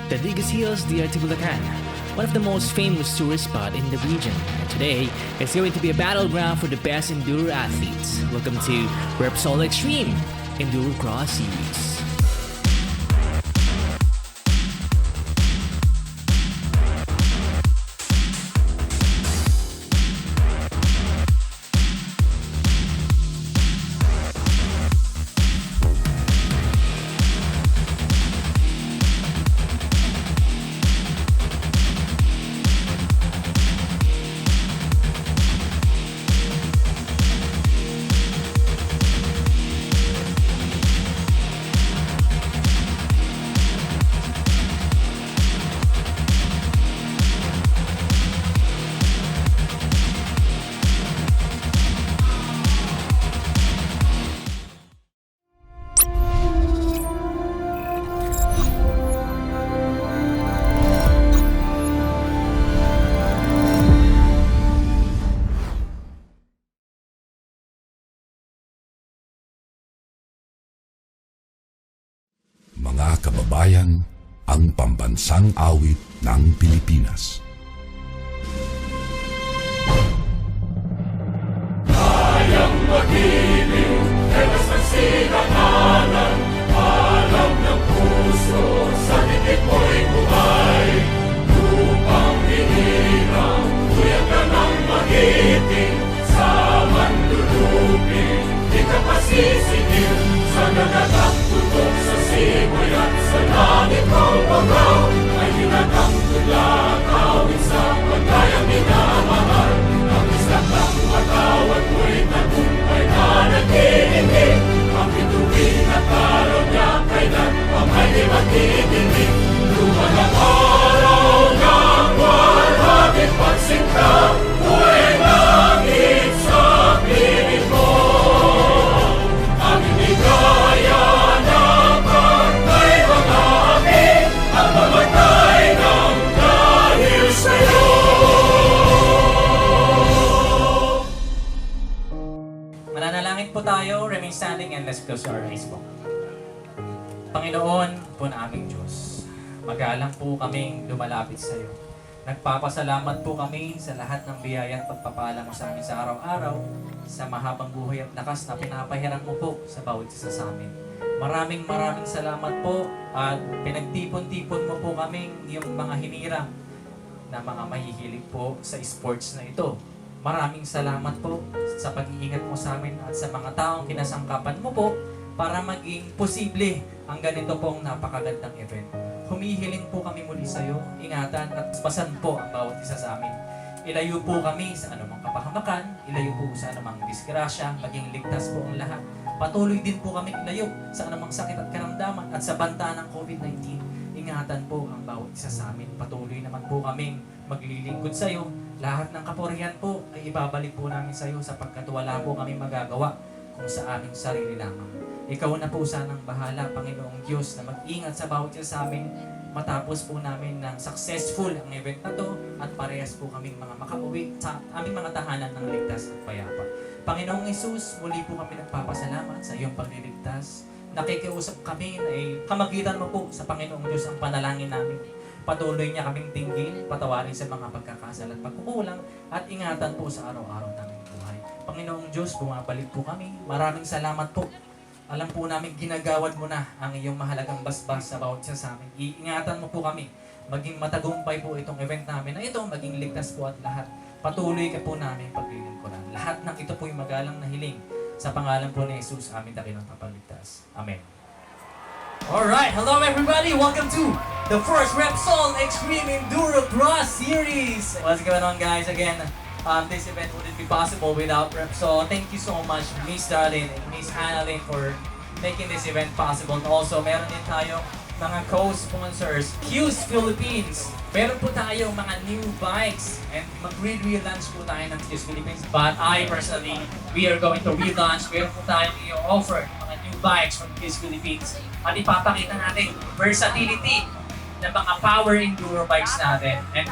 the Digo Hills near to Bulacan, one of the most famous tourist spots in the region. And today, it's going to be a battleground for the best Enduro athletes. Welcome to Repsol Extreme Endurocross Series. Mga kababayan, ang pambansang awit ng Pilipinas. Kayang mag-ibig, telas ng sinakalan, alam ng puso, sa titik mo'y buhay. Lupang hinirang, tuyag ka ng magiting, sa manlulupin, di ka pasisigil, sa nagagang tutok sa simoy at sa langit ng bangaw, ay hinatang tula, kawin sa pagkayang minamahal. Ang islang ng matawad mo'y tagumpay na nag-iingin, ang bituin at araw niya kailan ang may di magdidinig. Luman ang araw ng walhagin pagsinta, buhay langit sa piling mo. Ang inigaya na pagkay mga amin, ang mamatay ng dahil sa'yo. Mananalangin po tayo, remain standing and let's close our eyes po. Panginoon po na aming Diyos, magalang po kaming lumalapit sa iyo. Nagpapasalamat po kami sa lahat ng biyaya at pagpapala mo sa amin sa araw-araw, sa mahabang buhay at lakas na pinapahiram mo po sa bawat isa sa amin. Maraming salamat po at pinagtipon-tipon mo po kaming yung mga hinirang na mga mahihilig po sa sports na ito. Maraming salamat po sa pag-iingat mo sa amin at sa mga taong kinasangkapan mo po para maging posible ang ganito pong napakagandang event. Humihiling po kami muli sa iyo, ingatan at basan po ang bawat isa sa amin. Ilayo po kami sa anumang kapahamakan, ilayo po sa anumang disgrasya, maging ligtas po ang lahat. Patuloy din po kami ilayo sa anumang sakit at karamdaman at sa banta ng COVID-19. Ingatan po ang bawat isa sa amin. Patuloy naman po kaming maglilingkod sa iyo. Lahat ng kapurihan po ay ibabalik po namin sa iyo sapagkat wala po kami magagawa kung sa aming sarili lamang. Ikaw na po sanang bahala, Panginoong Diyos, na mag-ingat sa bawat isa sa amin matapos po namin ng successful ang event na to at parehas po kaming mga makauwi sa aming mga tahanan ng ligtas at payapa. Panginoong Hesus, muli po kami nagpapasalamat sa iyong pagliligtas. Nakikiusap kami na kamagitan mo po sa Panginoong Diyos ang panalangin namin. Patuloy niya kaming tinggil, patawarin sa mga pagkakasala at pagkukulang at ingatan po sa araw-araw naming buhay. Panginoong Diyos, bumabalik po kami. Maraming salamat po. Alam po namin ginagawad mo na ang iyong mahalagang basbas sa bawat isa sa amin. Iingatan mo po kami. Maging matagumpay po itong event namin na ito, maging ligtas po at lahat. Patuloy ka po namin paglilingkuran. Lahat ng ito po yung magalang na hiling. Sa pangalan po ni Jesus, amin dakilang kapagligtas. Amen. Alright, hello everybody! Welcome to the first Repsol Extreme Endurocross Series! What's going on, guys? Again, this event wouldn't be possible without Repsol. Thank you so much, Miss Darlene and Miss Annalyn, for making this event possible. Also, meron din tayong mga co-sponsors, KEWS Philippines. Meron po tayong mga new bikes and mag-relaunch po tayo ng KEWS Philippines. But I personally, we are going to relaunch. Meron po tayong i-offer mga new bikes from KEWS Philippines. At ipapakita natin versatility ng mga power enduro bikes natin. And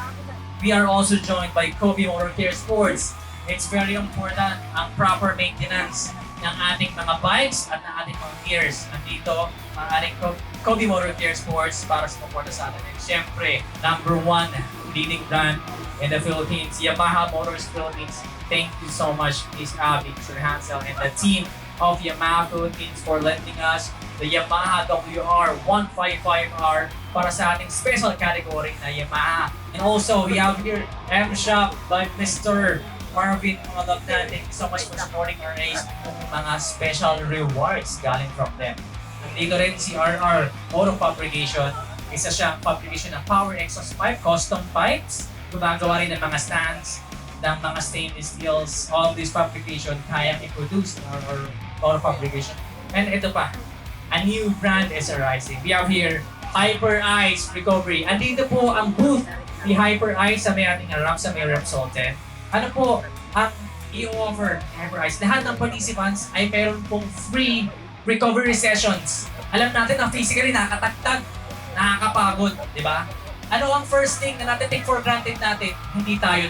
we are also joined by Koby Motor Care Sports. It's very important ang proper maintenance ng ating mga bikes at ng ating mga gears. Nandito maaaring Koby Motor Care Sports para sa suporta sa atin. And syempre, number one leading brand in the Philippines, Yamaha Motors Philippines. Thank you so much, Ms. Abby, Sir Hansel, and the team of Yamaha Philippines for lending us the Yamaha WR155R para sa ating special category na Yamaha. And also, we have here M-Shop by Mr. Marvin. Mangulabnan. Thank you so much for supporting our race. Mga special rewards galing from them. Dito rin si RR Auto Fabrication. Isa siyang fabrication ng power exhaust pipe, custom pipes. Gumagawa rin ng mga stands, ng mga stainless steels. All this fabrication kayang i-produce ng our auto fabrication. And ito pa, a new brand is arising. We have here Hyper Ice Recovery. Andito po ang booth ni Hyper Ice sa may ating harap sa may Repsol 10. Ano po ang i-offer ni Hyper Ice? Lahat ng participants ay meron pong free recovery sessions. Alam natin na physically nakakatagtag, nakakapagod, di ba? Ano ang first thing na natin take for granted natin? Hindi tayo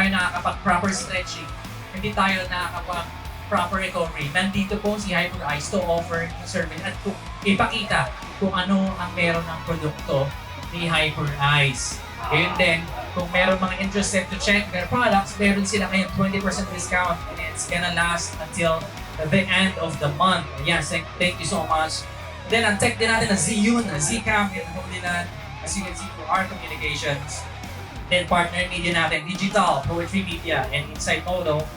nakakapag-proper stretching, hindi tayo nakakapag-proper recovery. Nandito po si Hyper Ice to offer yung service at ipakita kung ano ang meron ng produkto ni Hyper Ice. Ayun din, kung meron mga interested to check their products, meron sila ngayong 20% discount and it's gonna last until the end of the month. Yes, thank you so much. Then, ang tech din natin na Zcam in Hollyland, as you can see for our communications. Then, partner media natin, Digital, Poetry Media, and InsideMoto.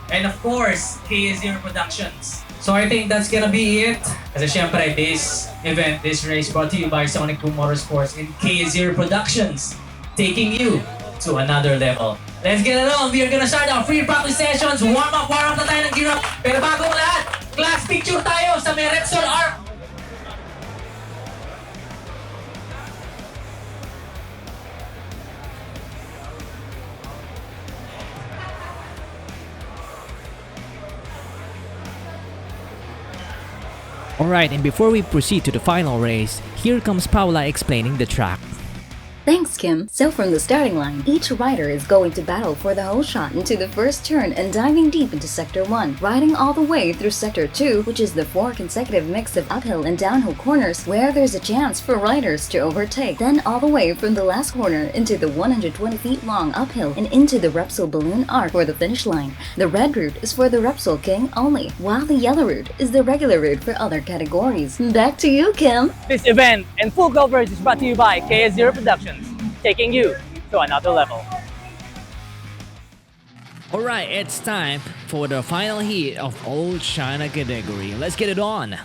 And of course, KEWS Productions. So I think that's gonna be it. Kasi syempre, this event, this race brought to you by Sonic Boom Motorsports and KEWS Productions, taking you to another level. Let's get it on. We are gonna start our free practice sessions. Warm up na tayo ng gear up. Pero bago ang lahat, class picture tayo sa may Repsol Arc. Alright, and before we proceed to the final race, here comes Paula explaining the track. Thanks, Kim. So from the starting line, each rider is going to battle for the whole shot into the first turn and diving deep into Sector 1, riding all the way through Sector 2, which is the 4 consecutive mix of uphill and downhill corners where there's a chance for riders to overtake. Then all the way from the last corner into the 120 feet long uphill and into the Repsol balloon arc for the finish line. The red route is for the Repsol King only, while the yellow route is the regular route for other categories. Back to you, Kim. This event and full coverage is brought to you by KEWS Productions, taking you to another level. Alright, it's time for the final heat of Old China category. Let's get it on.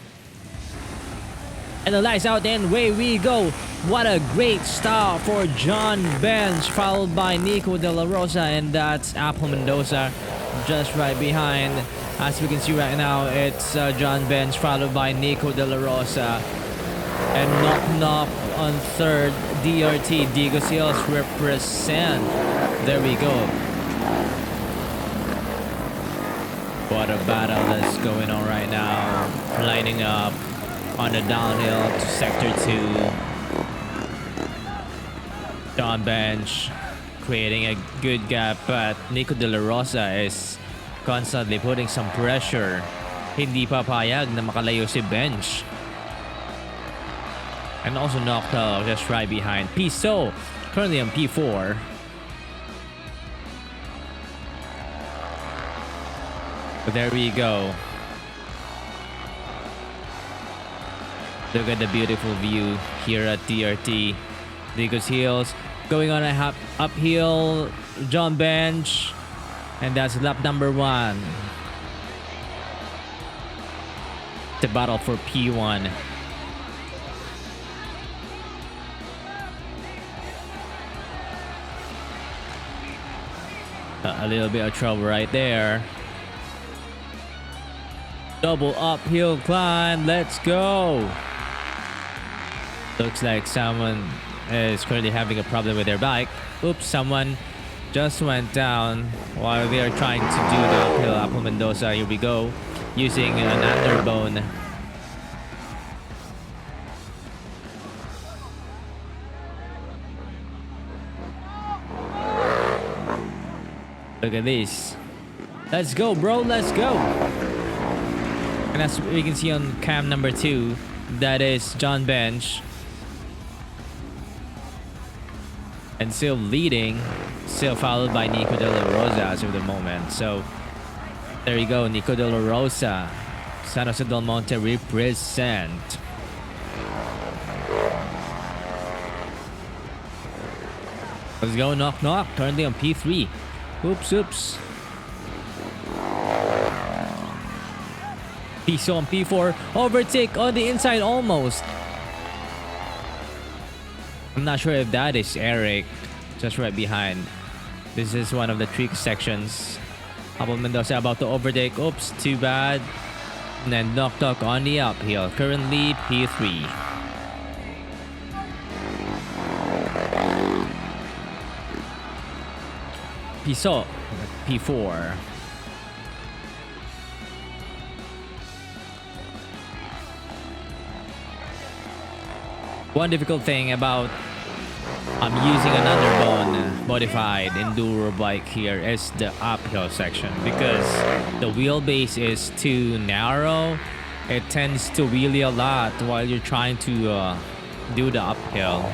And the lights out and away we go. What a great start for John Bench, followed by Nico De La Rosa, and that's Apple Mendoza just right behind. As we can see right now, it's John Bench followed by Nico De La Rosa. And knock on third, DRT, Digo Sales represent. There we go. What a battle that's going on right now. Lining up on the downhill to Sector 2. John Bench creating a good gap, but Nico De La Rosa is constantly putting some pressure. Hindi papayag na makalayo si Bench. And also knocked out just right behind Piso, currently on P4. But there we go. Look at the beautiful view here at DRT. Digo's Hills going on a uphill. John Bench, and that's lap number 1. The battle for P1. A little bit of trouble right there. Double uphill climb. Let's go. Looks like someone is currently having a problem with their bike. Oops, someone just went down while they are trying to do the uphill. Apple Mendoza, here we go, using an underbone. Look at this. Let's go, bro. Let's go. And as we can see on cam number 2, That is John Bench. And still leading. Still followed by Nico De La Rosa as of the moment. So there you go, Nico De La Rosa. San Jose Del Monte represent. Let's go, knock knock. Currently on P3. Oops. Piso on P4. Overtake on the inside almost. I'm not sure if that is Eric. Just right behind. This is one of the trick sections. Abel Mendoza about to overtake. Oops, too bad. And then knock knock on the uphill. Currently P3. Piso, P4. One difficult thing about using an underbone modified enduro bike here is the uphill section, because the wheelbase is too narrow. It tends to wheelie a lot while you're trying to do the uphill.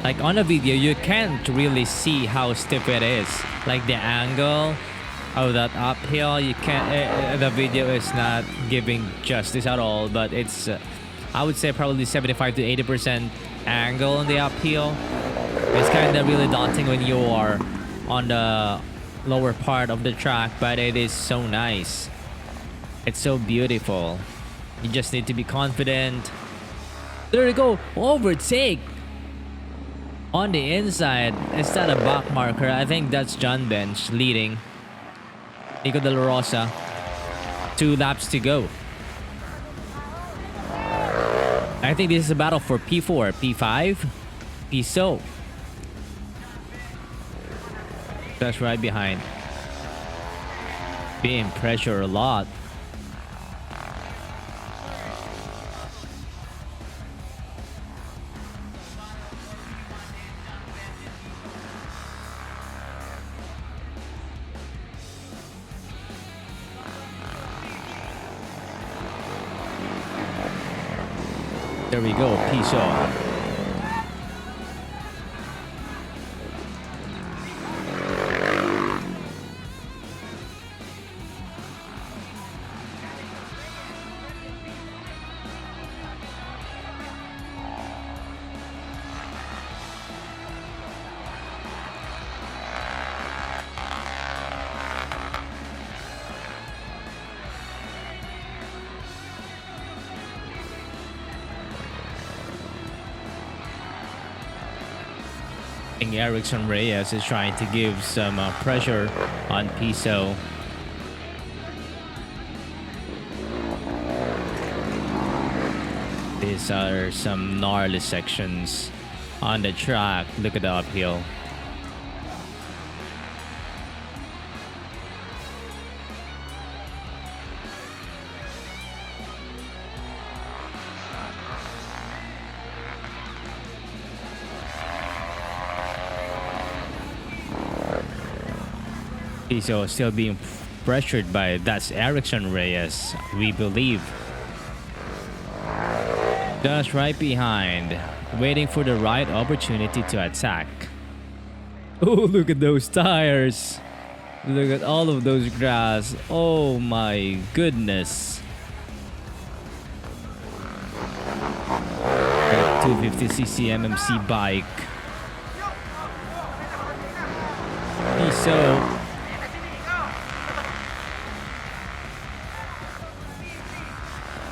Like on a video, you can't really see how stiff it is. Like the angle of that uphill, you can't. The video is not giving justice at all. But it's, I would say, probably 75 to 80% angle on the uphill. It's kind of really daunting when you are on the lower part of the track, but it is so nice. It's so beautiful. You just need to be confident. There you go, overtake. On the inside, is that a back marker? I think that's John Bench leading. Nico De La Rosa. 2 laps to go. I think this is a battle for P4, P5, Piso. That's right behind. Being pressured a lot. There we go, Piso. Erickson Reyes is trying to give some pressure on Piso. These are some gnarly sections on the track. Look at the uphill. Piso still being pressured by that's Erickson Reyes, we believe. Just right behind, waiting for the right opportunity to attack. Oh, look at those tires. Look at all of those grass. Oh my goodness. 250cc MMC bike. Piso.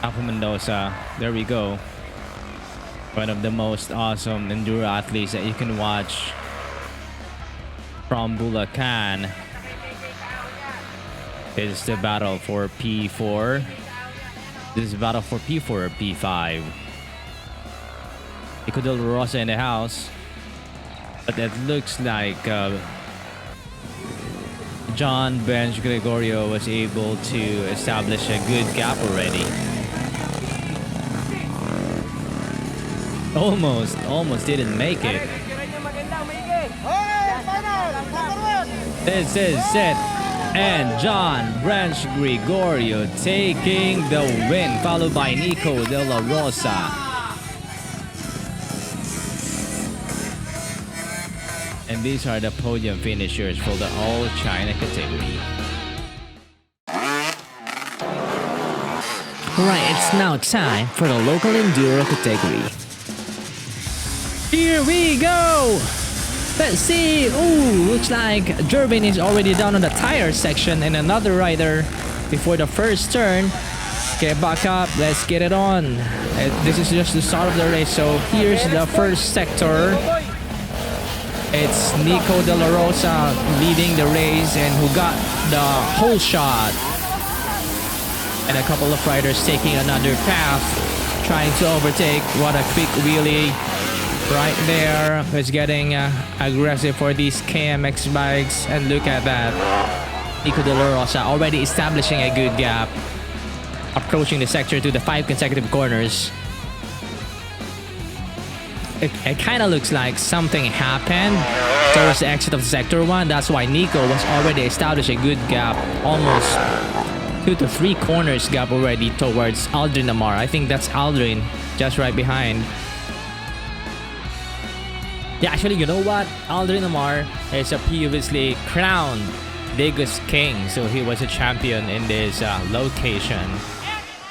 Alpha Mendoza, there we go. One of the most awesome enduro athletes that you can watch from Bulacan. This is the battle for P4. This is the battle for P4 or P5. Nico De La Rosa in the house. But it looks like John Bench Gregorio was able to establish a good gap already. Almost didn't make it. This is it. And John Branch Gregorio taking the win, followed by Nico De La Rosa. And these are the podium finishers for the All China category. Alright, it's now time for the local enduro category. Here we go! Let's see. Ooh, looks like Jervin is already down on the tire section and another rider before the first turn. Get back up. Let's get it on. This is just the start of the race. So here's the first sector. It's Nico De La Rosa leading the race and who got the whole shot. And a couple of riders taking another path, trying to overtake. What a quick wheelie. Right there, it's getting aggressive for these KMX bikes, and look at that. Nico De La Rosa already establishing a good gap, approaching the sector to the 5 consecutive corners. It kind of looks like something happened towards the exit of sector 1. That's why Nico was already established a good gap, almost 2 to 3 corners gap already towards Aldrin Amar. I think that's Aldrin just right behind. Yeah, actually, you know what? Aldrin Amar is a previously crowned Digo's King, so he was a champion in this location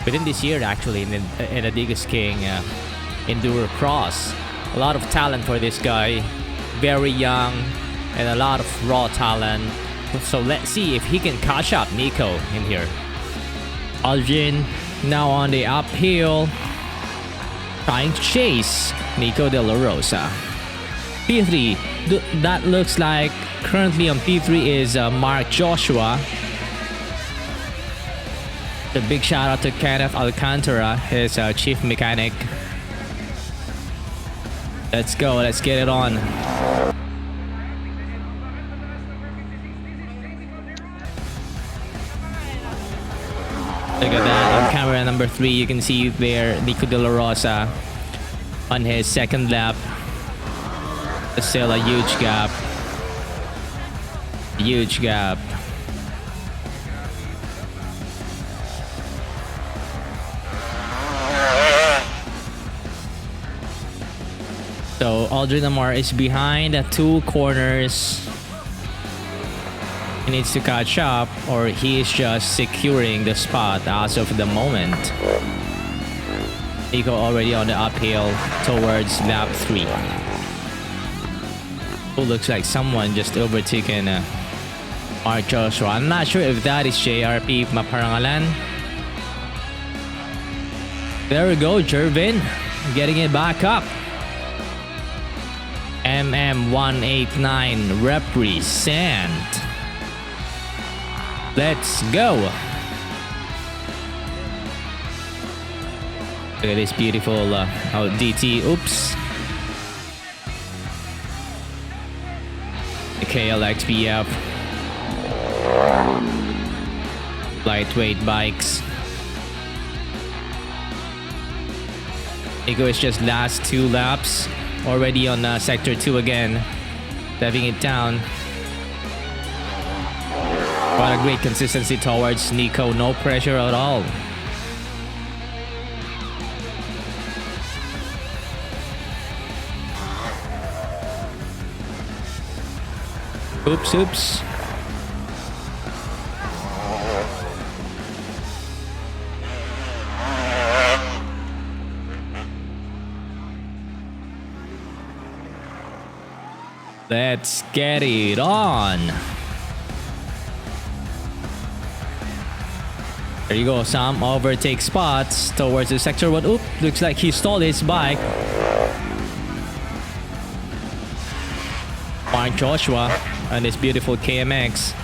within this year, actually, in the Digo's King Endurocross. A lot of talent for this guy, very young, and a lot of raw talent. So let's see if he can catch up Nico in here. Aldrin now on the uphill, trying to chase Nico De La Rosa. P3, that looks like currently on P3 is Mark Joshua. A big shout out to Kenneth Alcantara, his chief mechanic. Let's go, let's get it on. Look at that, on camera number 3, you can see there Nico De La Rosa on his second lap. Still a huge gap. Huge gap. So Aldrin Amar is behind at 2 corners. He needs to catch up, or he is just securing the spot as of the moment. Nico already on the uphill towards lap 3. Looks like someone just overtaken Mark Joshua. I'm not sure if that is JRP Maparangalan. There we go, Jervin getting it back up. MM189 represent. Let's go. Look at this beautiful DT. Oops. KLXBF lightweight bikes. Nico is just last 2 laps already on sector 2 again, diving it down. What a great consistency towards Nico, no pressure at all. Oops, oops. Let's get it on. There you go, some overtake spots towards the sector 1. Oop, looks like he stole his bike. Mark Joshua and this beautiful KMX.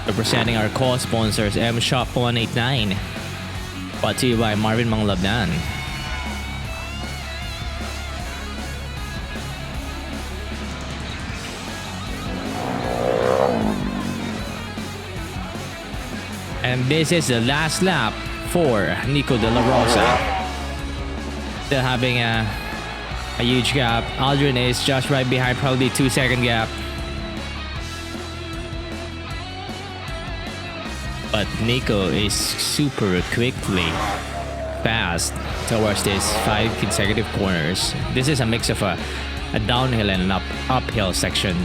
Representing our co-sponsors, M Shop 189. Brought to you by Marvin Mangulabnan. And this is the last lap for Nico De La Rosa. Still having a huge gap. Aldrin is just right behind, probably 2-second gap. But Nico is super quickly fast towards these 5 consecutive corners. This is a mix of a downhill and an uphill section.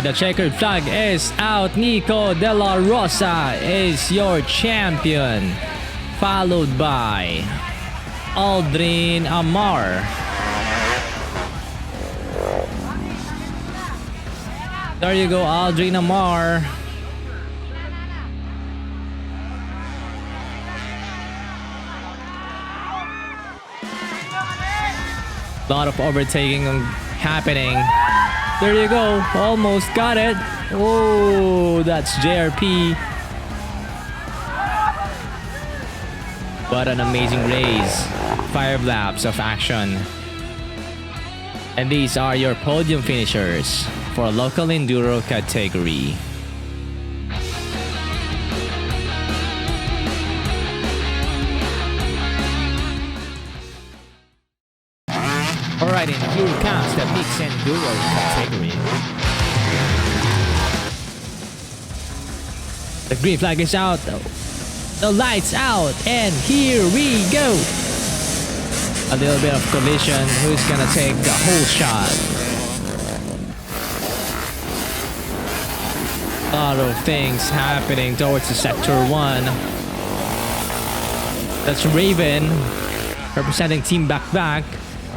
The checkered flag is out. Nico De La Rosa is your champion, followed by Aldrin Amar. There you go, Aldrin Amar. A lot of overtaking happening. There you go, almost got it. Oh, that's JRP. What an amazing race. 5 laps of action. And these are your podium finishers for local enduro category. Alright, and here comes the mixed enduro category. The green flag is out. The lights out, and here we go. A little bit of collision. Who's gonna take the whole shot? A lot of things happening towards the sector 1. That's Raven representing Team Back.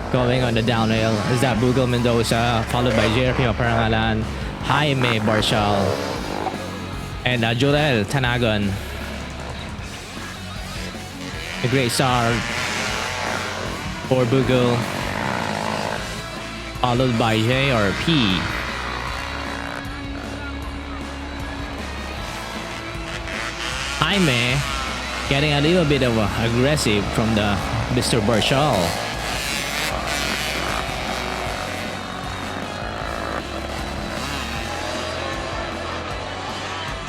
Going on the downhill is that Bugel Mendoza, followed by JRP Maparangalan, Jaime Barshal, and Jorel Tanagon. A great start for Bugel, followed by JRP. Jaime getting a little bit of aggressive from the Mr. Barshal.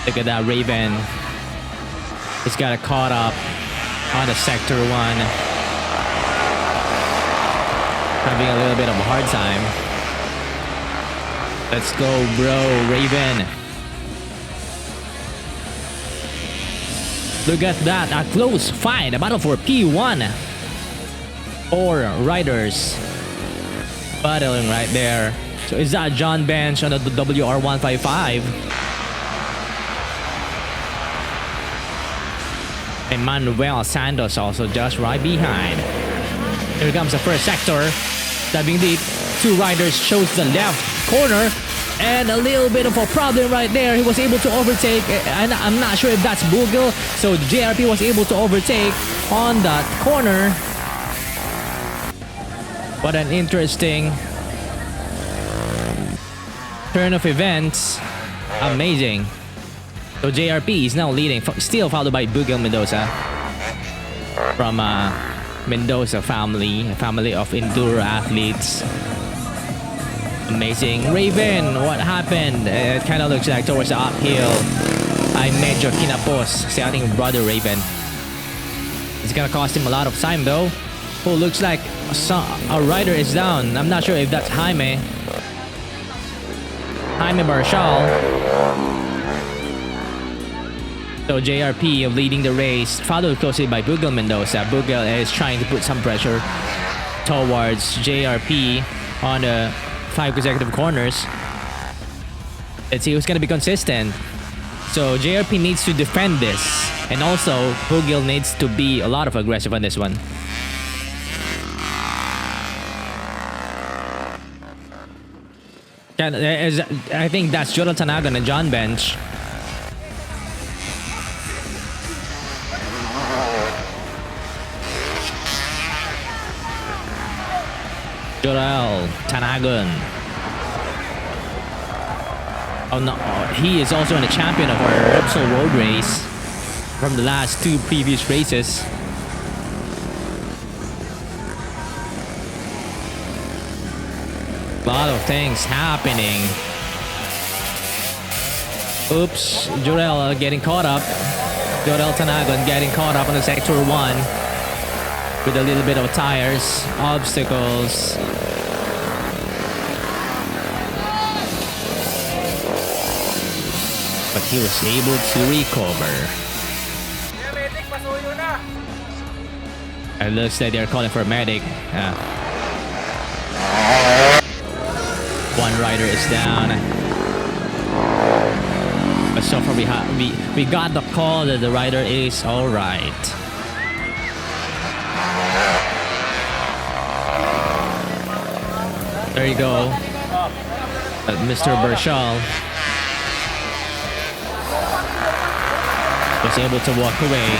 Look at that Raven. He's got it caught up on the sector 1. Having a little bit of a hard time. Let's go, bro, Raven. Look at that, a close fight. A battle for P1. 4 riders battling right there. So is that John Bench on the WR155? Manuel Santos also just right behind. Here comes the first sector. Diving deep. 2 riders chose the left corner. And a little bit of a problem right there. He was able to overtake. And I'm not sure if that's Bugel. So JRP was able to overtake on that corner. What an interesting turn of events. Amazing. So JRP is now leading, still followed by Bugel Mendoza from Mendoza family, a family of enduro athletes. Amazing. Raven, what happened? It kind of looks like towards the uphill. I medyo kinapos sa ating brother Raven. It's gonna cost him a lot of time though. Oh, looks like a rider is down. I'm not sure if that's Jaime Barshal. So JRP leading the race, followed closely by Bugel Mendoza. Bugel is trying to put some pressure towards JRP on the 5 consecutive corners. Let's see who's going to be consistent. So JRP needs to defend this. And also, Bugel needs to be a lot of aggressive on this one. I think that's Jorel Tanagon and John Bench. Jorel Tanagon. Oh no, he is also the champion of our Repsol road race from the last 2 previous races. A lot of things happening. Oops, Jorel getting caught up. Jorel Tanagon getting caught up on the sector 1 with a little bit of tires, obstacles. But he was able to recover. It looks like they're calling for a medic. One rider is down. But so far we got the call that the rider is all right. There you go. Mr. Burchell was able to walk away.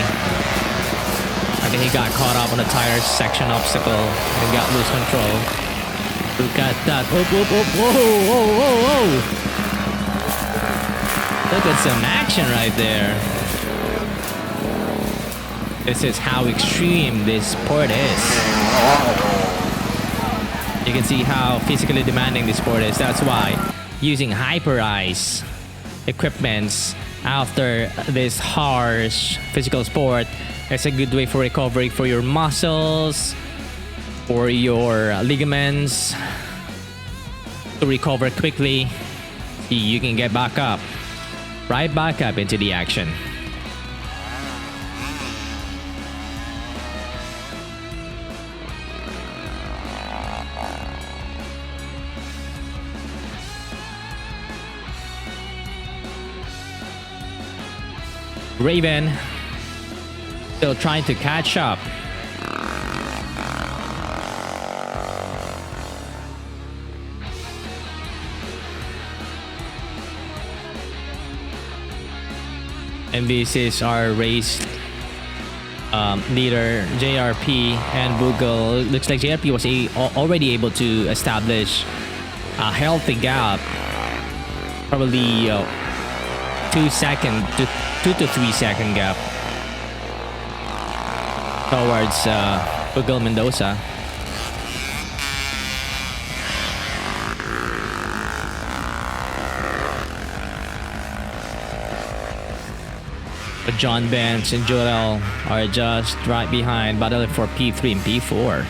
I think he got caught up on the tires section obstacle and got loose control. Look at that. Whoa, whoa, whoa, whoa, whoa, whoa. Look at some action right there. This is how extreme this sport is. You can see how physically demanding this sport is. That's why using hyper-ice equipments after this harsh physical sport is a good way for recovery for your muscles, for your ligaments, to recover quickly. You can get back up, right back up into the action. Raven still trying to catch up. And this is our race leader, JRP and Google. Looks like JRP was already able to establish a healthy gap, probably 2 to 3 second gap towards Google Mendoza. But John Bench and Jorel are just right behind, battling for P3 and P4.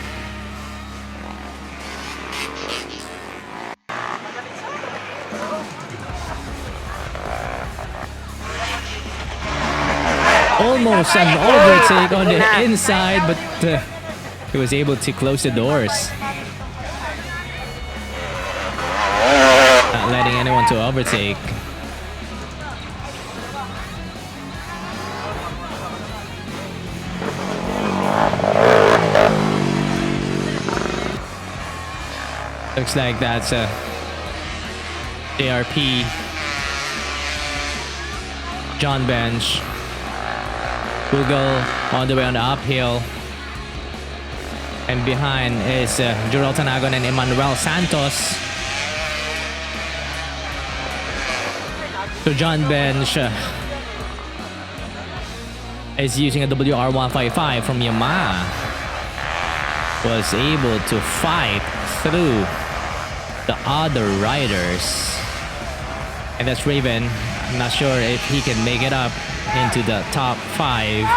Almost an overtake on the inside, but he was able to close the doors. Not letting anyone to overtake. Looks like that's a JRP. John Bench. Google on the way on the uphill. And behind is Jorel Tanagon and Emmanuel Santos. So John Bench is using a WR155 from Yamaha. Was able to fight through the other riders. And that's Raven. I'm not sure if he can make it up into the top 5.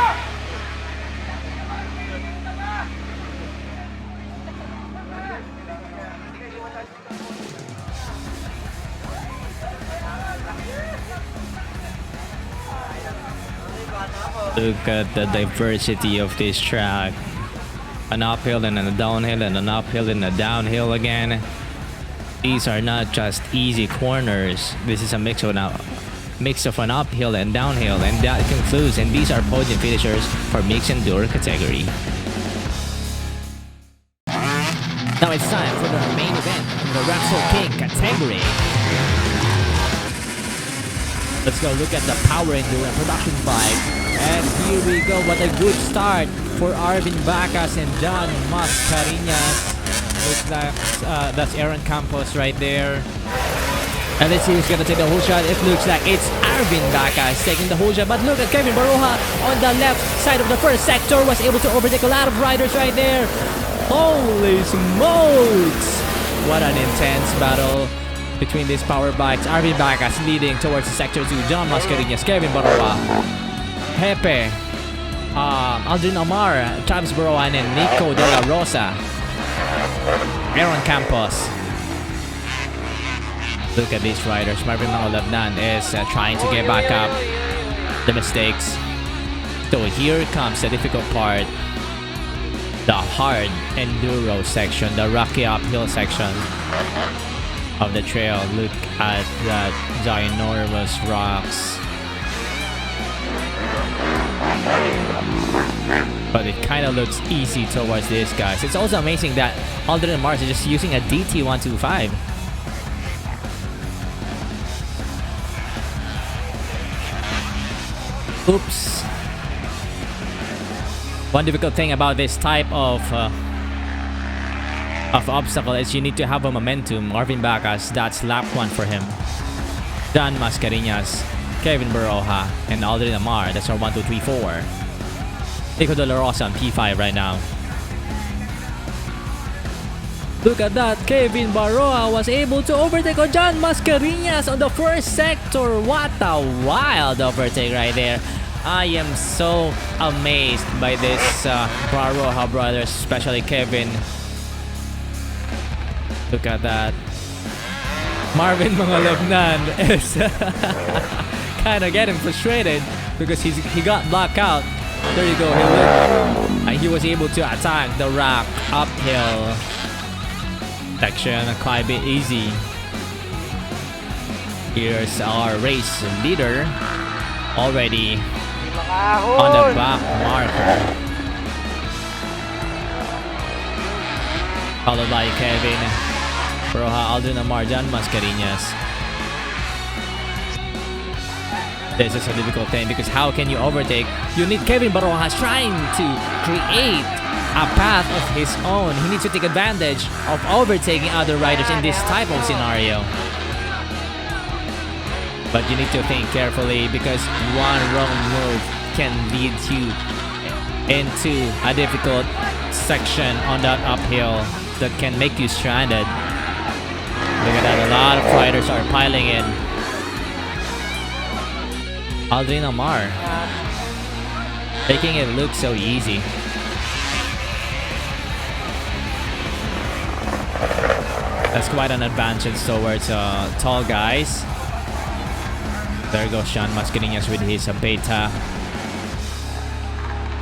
Look at the diversity of this track. An uphill and a downhill and an uphill and a downhill again. These are not just easy corners. This is a mix of an uphill and downhill, and that concludes. And these are podium finishers for mixed enduro category. Now it's time for the main event in the Repsol King category. Let's go look at the Power Enduro production bike. And here we go. What a good start for Arvin Bacas and John Mascareñas. Looks like that's Aaron Campos right there. And let's see who's gonna take the whole shot. It looks like it's Arvin Bacas taking the whole shot. But look at Kevin Baroja on the left side of the first sector. Was able to overtake a lot of riders right there. Holy smokes! What an intense battle between these power bikes. Arvin Bacas leading towards the sector 2. John Mascarenhas, Kevin Baroa, Hepe, Aldrin Omar, Travis Baroan, and Nico De La Rosa. Aaron Campos. Look at these riders. Marvin Mangulabnan is trying to get back up the mistakes. So here comes the difficult part. The hard enduro section, the rocky uphill section of the trail. Look at that ginormous rocks. But it kind of looks easy towards these guys. It's also amazing that Aldrin and Mars are just using a DT125. Oops. One difficult thing about this type of obstacle is you need to have a momentum. Marvin Bacas, that's lap 1 for him. John Mascarenhas, Kevin Baroja, and Aldrin Amar, that's our 1, 2, 3, 4. Nico De La Rosa on P5 right now. Look at that, Kevin Baroja was able to overtake John Mascarenhas on the first sector. What a wild overtake right there. I am so amazed by this Baroja brothers, especially Kevin. Look at that. Marvin Mangulabnan is kind of getting frustrated because he got blocked out. There you go. He was able to attack the rock uphill section quite a bit easy. Here's our race leader already on the back marker, followed by Kevin Baroja, Aldrin Amar, John Mascarenhas. This is a difficult thing because how can you overtake? You need Kevin Baroja trying to create a path of his own. He needs to take advantage of overtaking other riders in this type of scenario. But you need to think carefully because one wrong move can lead you into a difficult section on that uphill that can make you stranded. Look at that, a lot of riders are piling in. Aldrin Amar making it look so easy. That's quite an advantage towards tall guys. There goes John Mascarenhas with his beta.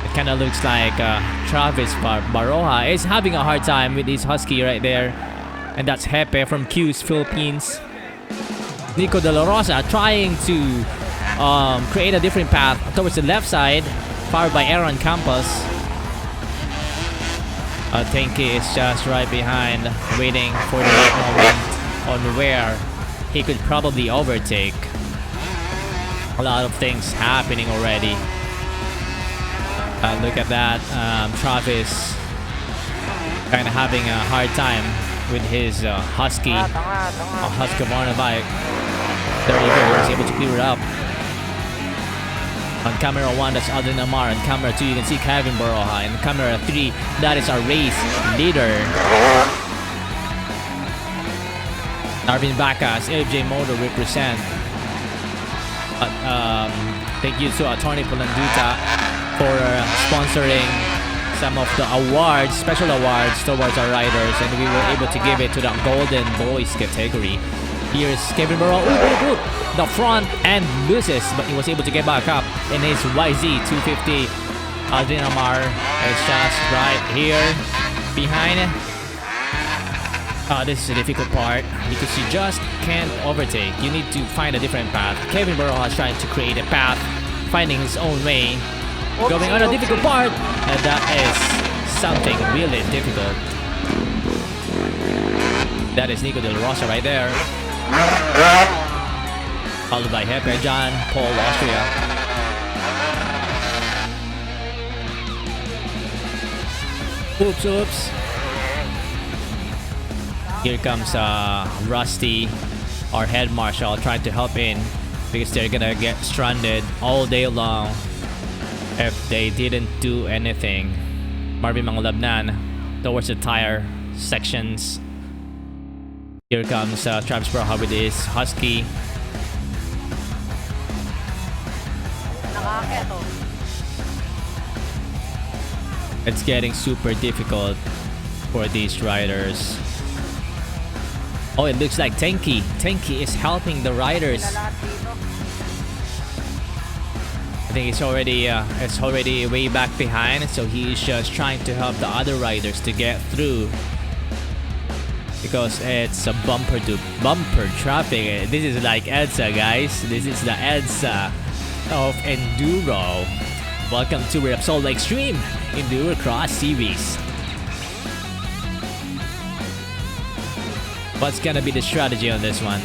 It kind of looks like Travis Baroja is having a hard time with his Husky right there. And that's Hepe from KEWS Philippines. Nico De La Rosa trying to create a different path towards the left side, powered by Aaron Campos. I think he is just right behind, waiting for the right moment on where he could probably overtake. A lot of things happening already. Look at that, Travis kind of having a hard time with his Husky bike. There you go, he was able to clear it up. On camera 1, that's Aldrin Amar. On camera 2, you can see Kevin Baroja. And camera 3, that is our race leader, Marvin Bacas, InsideMoto represent. Thank you to Attorney Polanduta for sponsoring some of the awards, special awards towards our riders, and we were able to give it to the Golden Boys category. Here's Kevin Baroja. The front end loses, but he was able to get back up in his YZ250. Aldrin Amar is just right here behind. This is a difficult part because you just can't overtake. You need to find a different path. Kevin Baroja is trying to create a path, finding his own way, going on a difficult part, and that is something really difficult. That is Nico De La Rosa right there, followed by Hepe, John, Paul, Austria. Oops. Here comes Rusty, our head marshal, trying to help in because they're gonna get stranded all day long if they didn't do anything. Marvin Mangulabnan towards the tire sections. Here comes Travis Broha with his Husky. It's getting super difficult for these riders. Oh, it looks like Tenki is helping the riders. I think it's already way back behind, so he's just trying to help the other riders to get through, because it's a bumper to bumper traffic. This is like EDSA, guys. This is the EDSA of Enduro. Welcome to Repsol Extreme Endurocross series. What's gonna be the strategy on this one?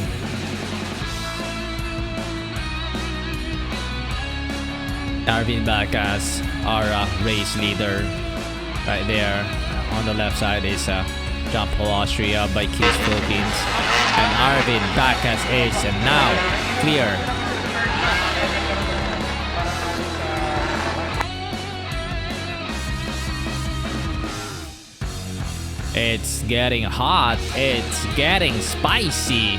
Marvin back as our race leader. Right there on the left side is John Paul Austria by KEWS Philippines. And Marvin back as ace, and now clear. It's getting hot. It's getting spicy.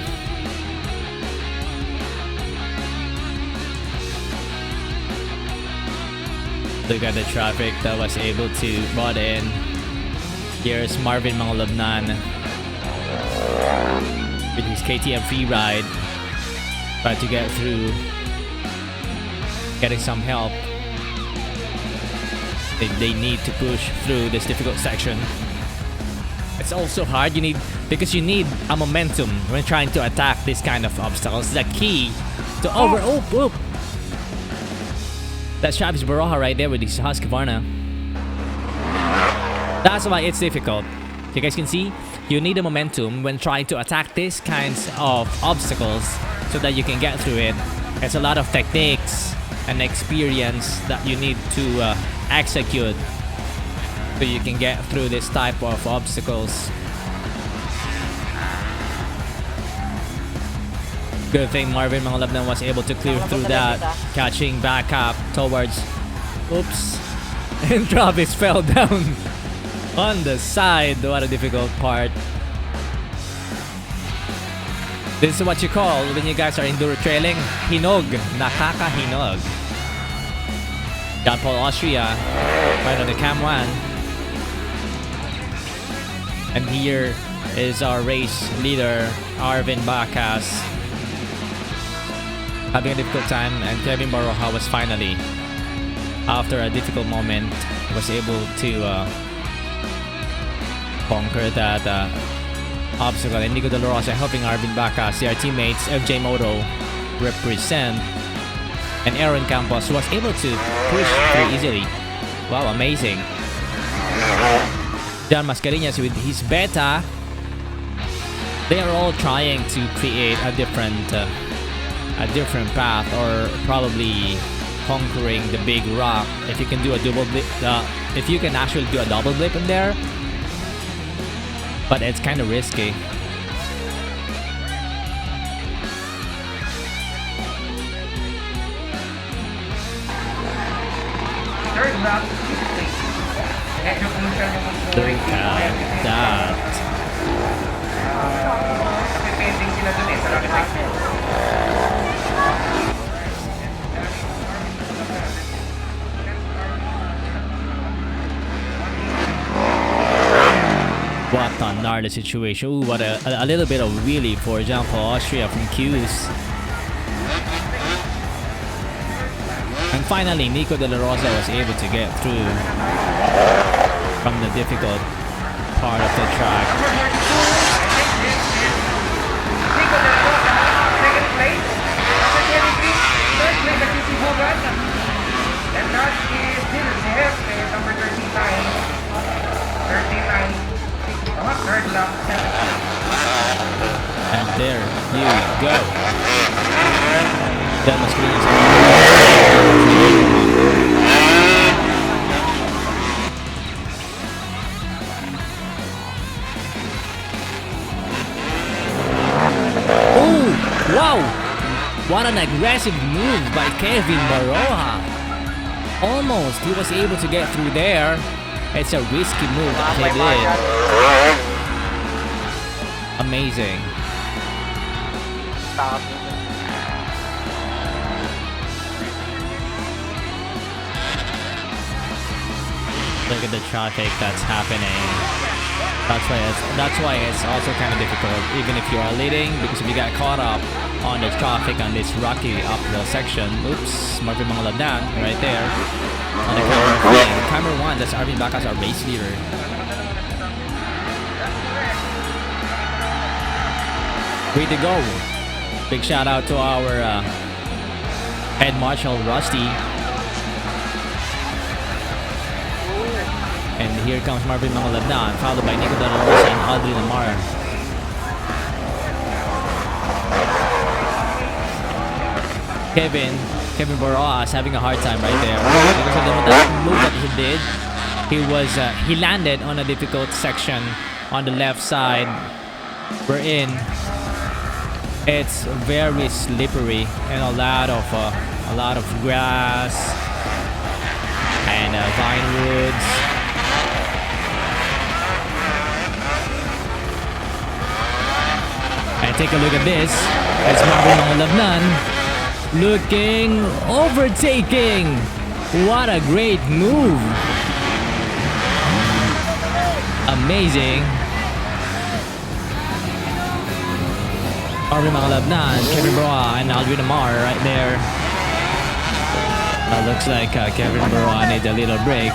Look at the traffic that was able to brought in. Here's Marvin Mangulabnan with his KTM free ride. Trying to get through. Getting some help. They need to push through this difficult section. It's also hard, because you need a momentum when trying to attack this kind of obstacles. The key to that's Travis Baroja right there with his Husqvarna. That's why it's difficult. You guys can see, you need a momentum when trying to attack these kinds of obstacles so that you can get through it. It's a lot of techniques and experience that you need to execute so you can get through this type of obstacles. Good thing Marvin Mangulabnan was able to clear through that, catching back up towards... Oops. And Travis fell down on the side. What a difficult part. This is what you call when you guys are enduro trailing. Hinog. Nakakahinog. John Paul Austria right on the cam 1. And here is our race leader, Arvin Bacas, having a difficult time, and Kevin Baroja was finally, after a difficult moment, was able to conquer that obstacle. And Nico De La Rosa helping Arvin Bacas, their teammates, InsideMoto represent, and Aaron Campos was able to push through easily. Wow, amazing. John Mascareñas with his beta. They are all trying to create a different path, or probably conquering the big rock. If you can do a double blip, if you can actually do a double blip in there, but it's kind of risky. Look at that. What a gnarly situation. Ooh, what a little bit of wheelie for John Paul Austria from KEWS. And finally, Nico De La Rosa was able to get through from the difficult part of the track. Second place, third place at QC Bulacan, and that is Zhiyun-Tech, number 39. Third lap. And there you go. That must be oh, wow! What an aggressive move by Kevin Baroja. Almost he was able to get through there. It's a risky move that he did. Amazing. Look at the traffic that's happening. That's why it's also kind of difficult, even if you are leading, because if you get caught up on the traffic on this rocky uphill section. Oops, Marvin Mangulabnan right there on the camera 1. That's Arvin Bacas, our race leader. Way to go! Big shout out to our head marshal Rusty. And here comes Marvin Mangulabnan, followed by Nico De La Rosa and Audrey Lamar. Kevin Boroa is having a hard time right there because of the move that he did. He landed on a difficult section on the left side. We're in. It's very slippery and a lot of grass and vine woods. And take a look at this. It's Marvin Mangulabnan overtaking. What a great move. Amazing. Marvin Mangulabnan, Kevin Broa, and Aldrin Amar right there. Looks like Kevin Broa needs a little break.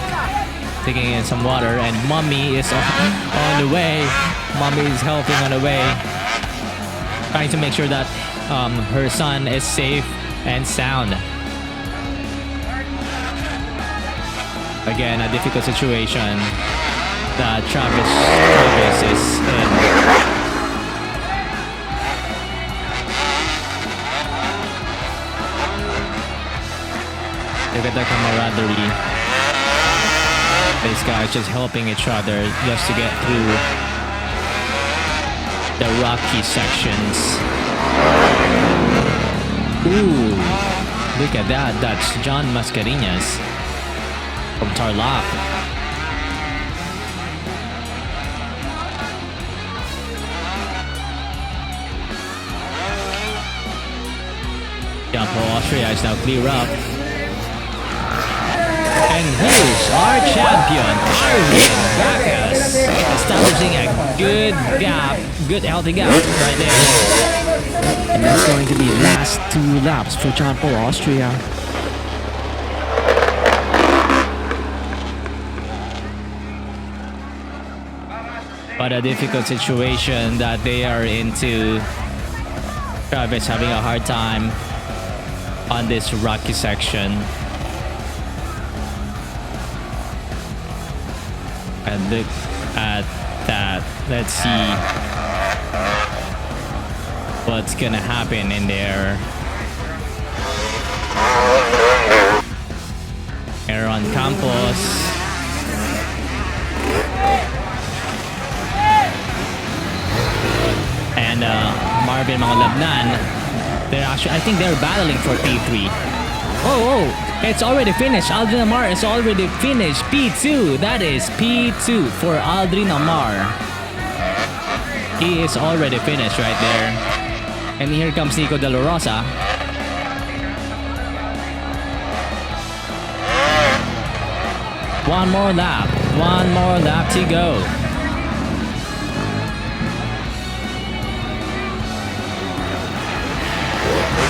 Taking in some water, and Mommy is on the way. Mommy is helping on the way. Trying to make sure that her son is safe and sound. Again, a difficult situation that Travis is in. Look at the camaraderie. These guys just helping each other just to get through the rocky sections. Ooh, look at that. That's John Mascareñas from Tarlac. Jump Austria is now clear up. And here's our champion, Arvin Bacas, establishing a good gap, good healthy gap right there. And that's going to be last 2 laps for John Paul Austria. What a difficult situation that they are into. Travis having a hard time on this rocky section. And look at that. Let's see what's gonna happen in there. Aaron Campos. And Marvin Mangulabnan. I think they're battling for P3. Oh, it's already finished. Aldrin Amar is already finished. P2. That is P2 for Aldrin Amar. He is already finished right there. And here comes Nico De La Rosa. One more lap to go.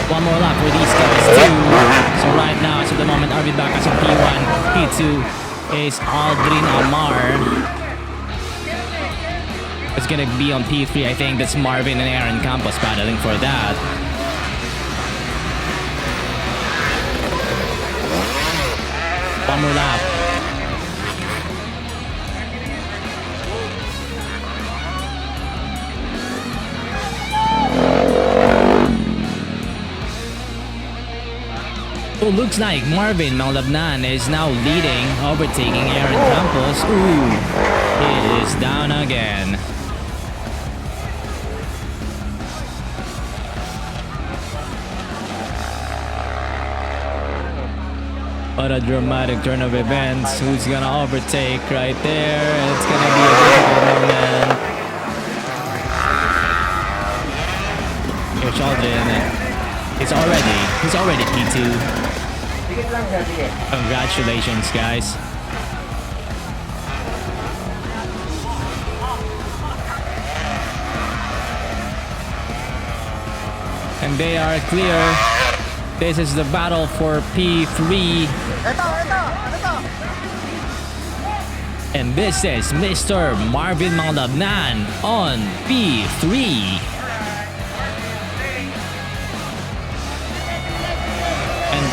One more lap for these guys too. So right now, at the moment, Arvin Bacas on P1. P2 is Aldrin Amar. It's gonna be on P3, I think. That's Marvin and Aaron Campos battling for that. One more lap. Oh, looks like Marvin Mangulabnan is now leading, overtaking Aaron Campos. Ooh, he is down again. What a dramatic turn of events. Who's gonna overtake right there? It's gonna be a difficult moment. Here's Children. He's already P2. Dikit lang siya, sige. Congratulations, guys. And they are clear. This is the battle for P3. And this is Mr. Marvin Mangulabnan on P3. And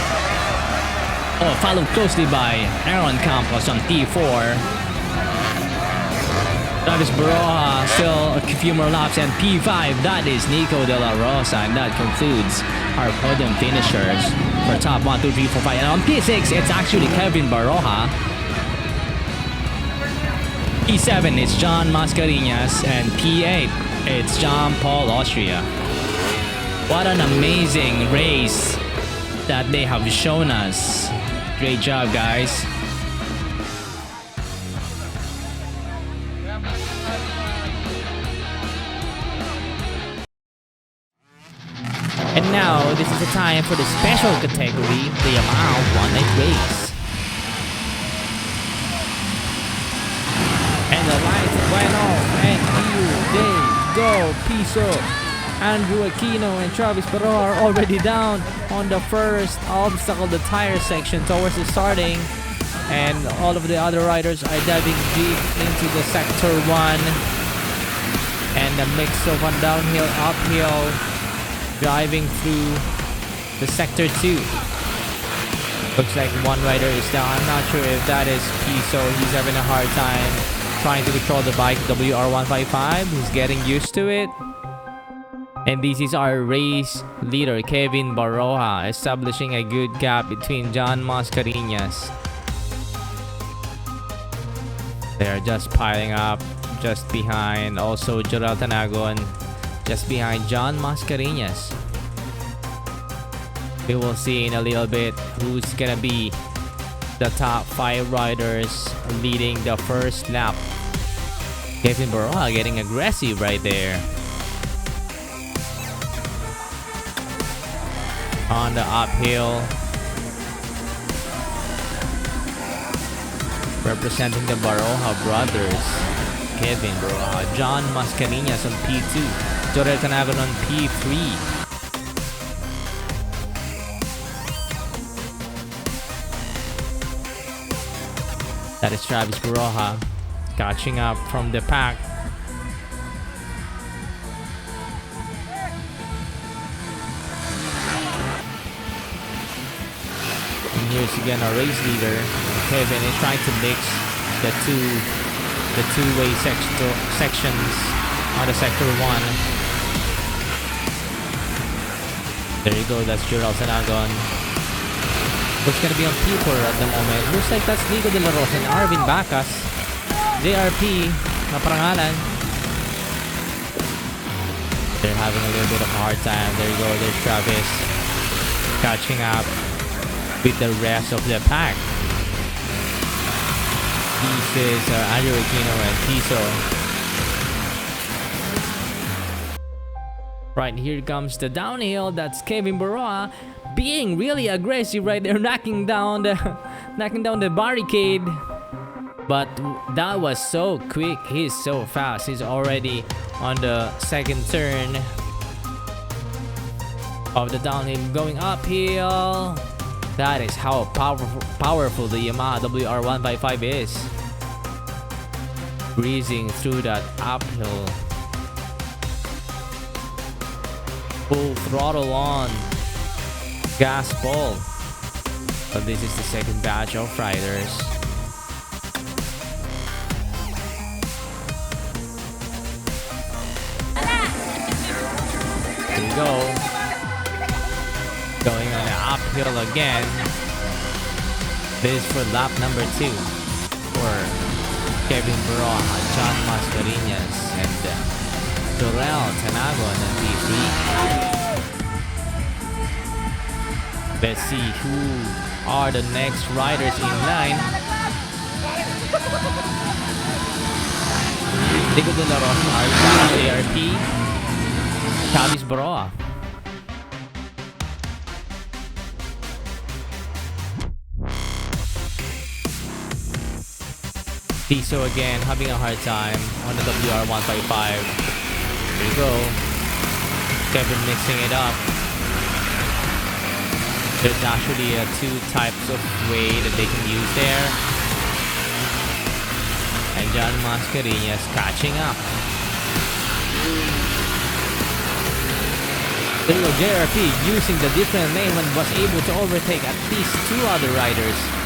followed closely by Aaron Campos on P4. Travis Baroja still a few more laps, and P5, that is Nico De La Rosa, and that concludes our podium finishers for top 1, 2, 3, 4, 5. And on P6, it's actually Kevin Baroja. P7, it's John Mascareñas, and P8, it's John Paul Austria. What an amazing race that they have shown us. Great job, guys. And now, this is the time for the special category, the Yamaha One Night Race. And the lights went off, and here they go. Piso, Andrew Aquino, and Travis Baroja are already down on the first obstacle, the tire section towards the starting. And all of the other riders are diving deep into the sector 1. And a mix of a downhill, uphill, driving through the sector 2. Looks like one rider is down. I'm not sure if that is Piso. He's having a hard time trying to control the bike, WR155. He's getting used to it. And this is our race leader, Kevin Baroja, establishing a good gap between John Mascareñas. They're just piling up just behind. Also, Jorel Tanagon just behind John Mascareñas. We will see in a little bit who's gonna be the top 5 riders leading the first lap. Kevin Baroja getting aggressive right there. On the uphill. Representing the Baroja brothers. Kevin Baroja, John Mascareñas on P2. Jorel Tanagon on P3. That is Travis Baroja catching up from the pack. And here's again our race leader. Kevin is trying to mix the two-way sections on the sector 1. There you go, that's Jorel Tanagon. Who's gonna be on P4 at the moment? Looks like that's Nico De La Rosa and Arvin Bacas. JRP na parangalan. They're having a little bit of a hard time. There you go, there's Travis catching up with the rest of the pack. This is Andrew Aquino and Piso. Right, here comes the downhill. That's Kevin Baroja being really aggressive right there, knocking down the barricade. But that was so quick. He's so fast. He's already on the second turn of the downhill, going uphill. That is how powerful the Yamaha WR155 is. Breezing through that uphill. Full throttle on. Gas ball. But this is the second batch of riders. Here we go. Going on an uphill again. This is for lap number 2 for Kevin Baroja, John Mascareñas, and Jorel Tanagon and P3. Let's see who are the next riders in line. Digo De La Rosa, ARP, Travis Baroja. Piso again having a hard time on the WR155. There you go. Kevin mixing it up. There's actually two types of way that they can use there. And John Mascareñas catching up. There you go, JRP using the different lane and was able to overtake at least two other riders.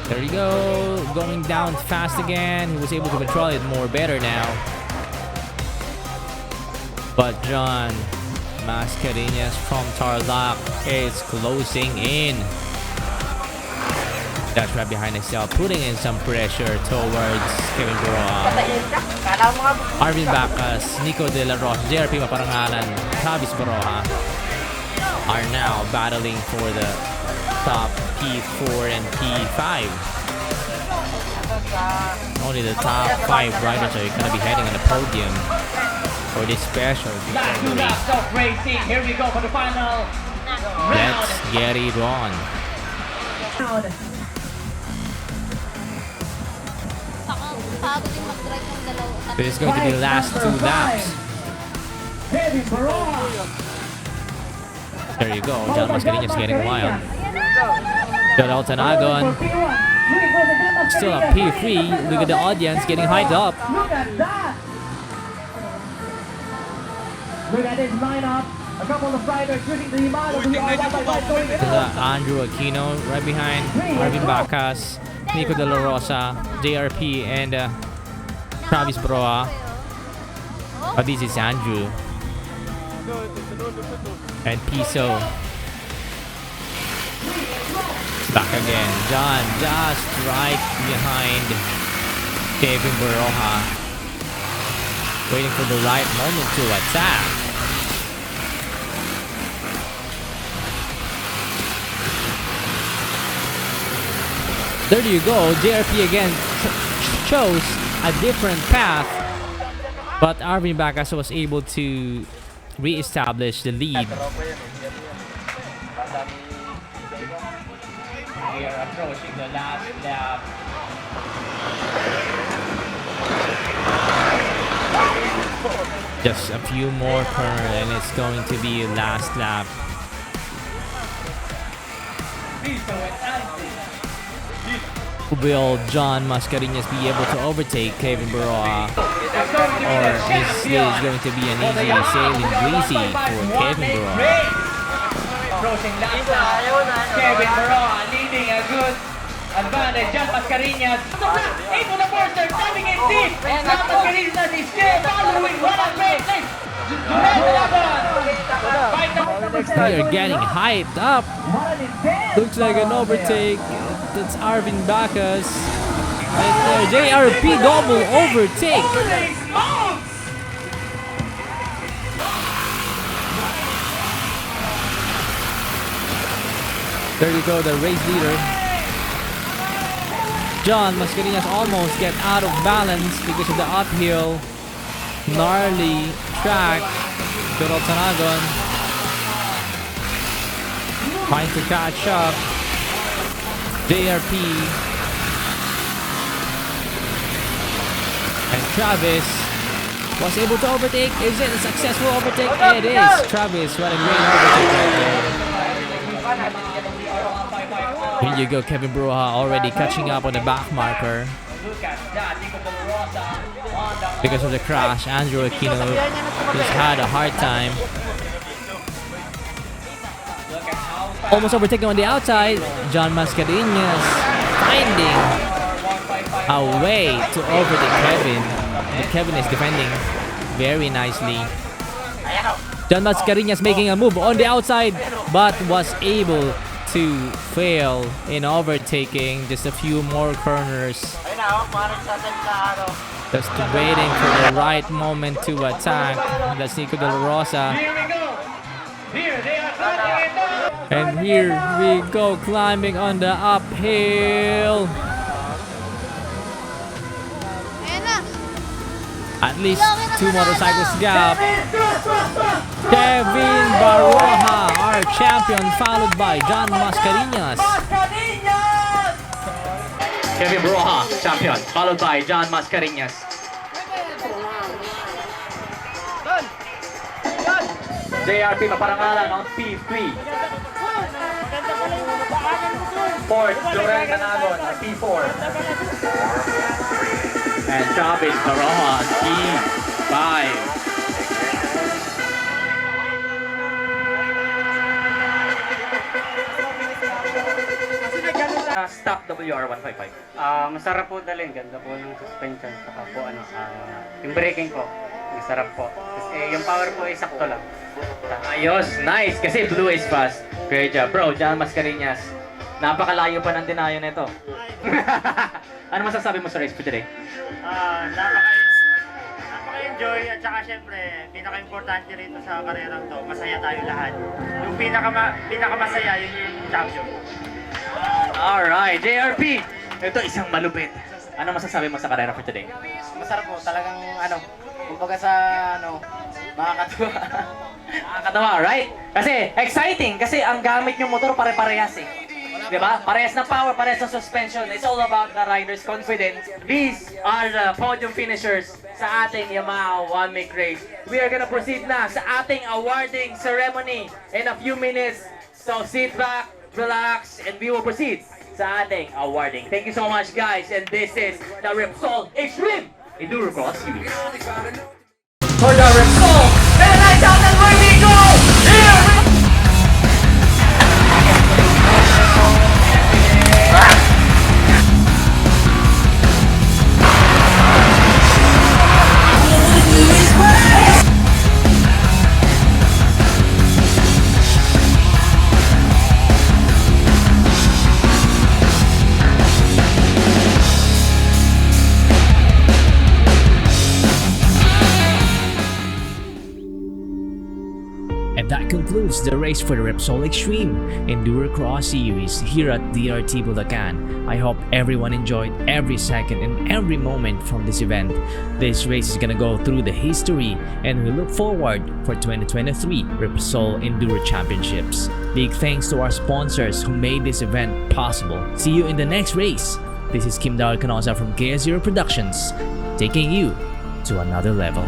There you go, going down fast again. He was able to control it more better now. But John Mascareñas from Tarlac is closing in. That's right behind himself, putting in some pressure towards Kevin Baroa. Marvin Bacas, Nico De La Rosa, JRP Maparangalan, Travis Baroa are now battling for the top P4 and P5. Only the top 5 riders are going to be heading on the podium for this special. Stop racing. Here we go for the final round. Let's get it on. This is going to be the last 2 laps. There you go. John Mascareñas getting wild. Pero Tanagon still a P3. Look at the audience getting hyped up. Look at this lineup. A couple of riders using the Yamaha Andrew Aquino right behind Marvin Bacas, Nico De La Rosa, JRP, and Travis Baroa. But this is Andrew. And Piso. Back again. John just right behind Kevin Baroa. Waiting for the right moment to attack. There you go. JRP again chose a different path, but Arvin Bacas was able to re-establish the lead. We are approaching the last lap. Just a few more corners and it's going to be last lap. Will John Mascareñas be able to overtake Kevin Baroa? Or is this going to be an easy sailing breezy for Kevin Baroa? Approaching last lap. Kevin Baroa leading a good advantage. John Mascareñas. Into the border, coming in deep. John Mascareñas is still following. What a great place. We are getting hyped up. Looks like an overtake. That's Arvin Bacas. And JRP double overtake. There you go, the race leader. John Mascareñas almost get out of balance because of the uphill, gnarly track. Pero Tanagon trying to catch up. JRP and Travis was able to overtake. Is it a successful overtake? It is. Travis, what a great overtake right there. Here you go, Kevin Baroa already catching up on the back marker. Because of the crash, Andrew Aquino just had a hard time. Almost overtaken on the outside. John Mascareñas finding a way to overtake Kevin. But Kevin is defending very nicely. John Mascareñas making a move on the outside, but was able to fail in overtaking. Just a few more corners. Just waiting for the right moment to attack. That's Nico De La Rosa. Here we go. Here they are cutting it down. And here we go, climbing on the uphill. At least 2 motorcycles gap. Kevin Baroa, our champion, followed by John Mascareñas. Kevin Broha, champion, followed by John Mascareñas. JRP Maparangalan on P3. Fourth, Loren Tanagon on P4. And Chavez Baroja on P5. Stock WR155. Masarap po dalhin, ganda po ng suspension, saka po yung braking po, masarap po. Kasi yung power po ay sakto lang. Ayos, nice. Kasi blue is fast. Great job. Bro, John Mascareñas. Napakalayo pa ng dinayo nito. Ano masasabi mo sa race for today? Napaka-enjoy at saka syempre, pinaka-importante rito sa karerang to, masaya tayo lahat. Yung pinaka-masaya, yun yung champion. Alright, JRP. Ito isang malupit. Ano masasabi mo sa karera for today? Masarap po, talagang kumbaga sa makakatuwa. Nakakatawa, right? Kasi exciting kasi ang gamit yung motor pare-parehas eh. Diba? Parehas ng power, parehas ng suspension. It's all about the rider's confidence. These are the podium finishers sa ating Yamaha one-week race. We are gonna proceed na sa ating awarding ceremony in a few minutes. So sit back, relax, and we will proceed sa ating awarding. Thank you so much, guys. And this is the Repsol Extreme Endurocross Series. For the Repsol, and the 9,000 where we go! Here we And that concludes the race for the Repsol Extreme Endurocross Series here at DRT Bulacan. I hope everyone enjoyed every second and every moment from this event. This race is gonna go through the history and we look forward for 2023 Repsol Enduro Championships. Big thanks to our sponsors who made this event possible. See you in the next race. This is Kim Dar Canosa from KEWS Productions, taking you to another level.